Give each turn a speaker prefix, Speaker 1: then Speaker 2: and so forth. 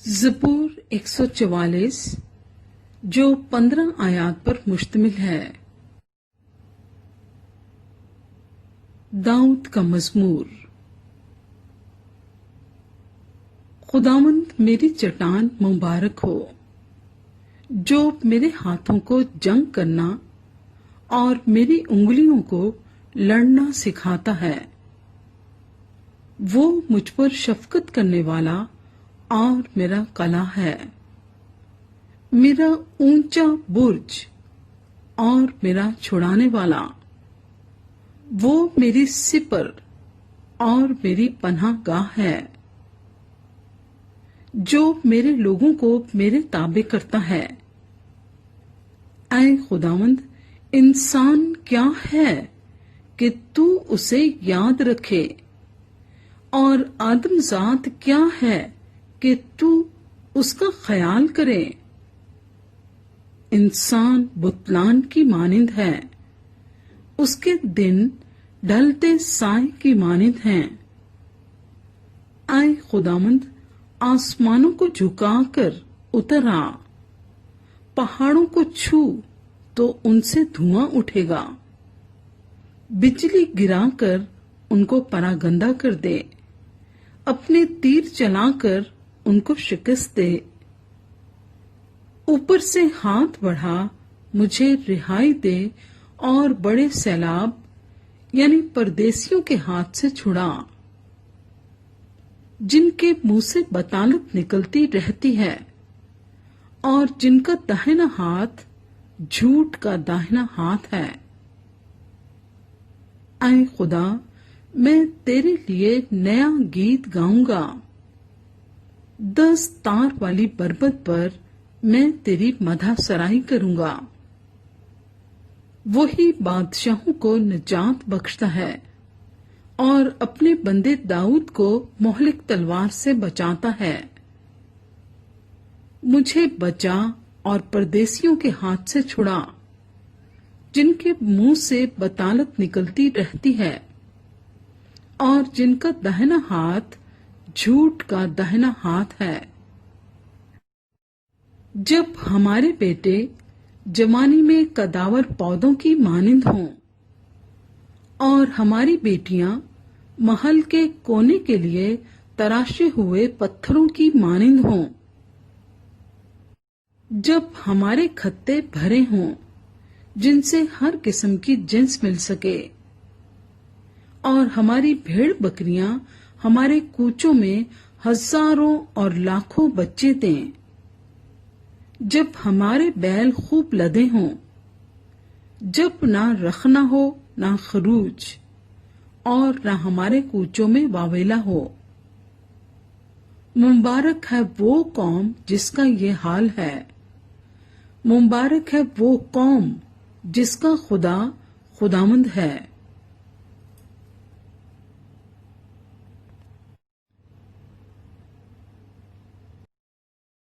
Speaker 1: زبور 144 جو 15 آیات پر مشتمل ہے۔ داؤد کا مزمور۔ خداوند میری چٹان مبارک ہو، جو میرے ہاتھوں کو جنگ کرنا اور میری انگلیوں کو لڑنا سکھاتا ہے۔ وہ مجھ پر شفقت کرنے والا اور میرا قلعہ ہے، میرا اونچا برج اور میرا چھڑانے والا۔ وہ میری سپر اور میری پناہ گاہ ہے، جو میرے لوگوں کو میرے تابع کرتا ہے۔ اے خداوند، انسان کیا ہے کہ تو اسے یاد رکھے، اور آدم ذات کیا ہے کہ تو اس کا خیال کرے۔ انسان بتلان کی مانند ہے، اس کے دن ڈھلتے سائے کی مانند ہیں۔ اے خداوند، آسمانوں کو جھکا کر اتر آ، پہاڑوں کو چھو تو ان سے دھواں اٹھے گا۔ بجلی گرا کر ان کو پراگندہ کر دے، اپنے تیر چلا کر ان کو شکست دے۔ اوپر سے ہاتھ بڑھا، مجھے رہائی دے، اور بڑے سیلاب یعنی پردیسیوں کے ہاتھ سے چھڑا، جن کے منہ سے بطالت نکلتی رہتی ہے، اور جن کا داہنا ہاتھ جھوٹ کا داہنا ہاتھ ہے۔ اے خدا، میں تیرے لیے نیا گیت گاؤں گا، 10 تار والی بربت پر میں تیری مدح سرائی کروں گا۔ وہی بادشاہوں کو نجات بخشتا ہے، اور اپنے بندے داؤد کو مہلک تلوار سے بچاتا ہے۔ مجھے بچا اور پردیسیوں کے ہاتھ سے چھڑا، جن کے منہ سے بطالت نکلتی رہتی ہے، اور جن کا داہنا ہاتھ جھوٹ کا داہنا ہاتھ ہے۔ جب ہمارے بیٹے جوانی میں کداور پودوں کی مانند ہوں، اور ہماری بیٹیاں محل کے کونے کے لیے تراشے ہوئے پتھروں کی مانند ہوں، جب ہمارے کھتے بھرے ہوں جن سے ہر قسم کی جنس مل سکے، اور ہماری بھیڑ بکریاں ہمارے کوچوں میں ہزاروں اور لاکھوں بچے دیں، جب ہمارے بیل خوب لدے ہوں، جب نہ رخنا ہو نہ خروج، اور نہ ہمارے کوچوں میں واویلا ہو۔ مبارک ہے وہ قوم جس کا یہ حال ہے، مبارک ہے وہ قوم جس کا خدا خداوند ہے۔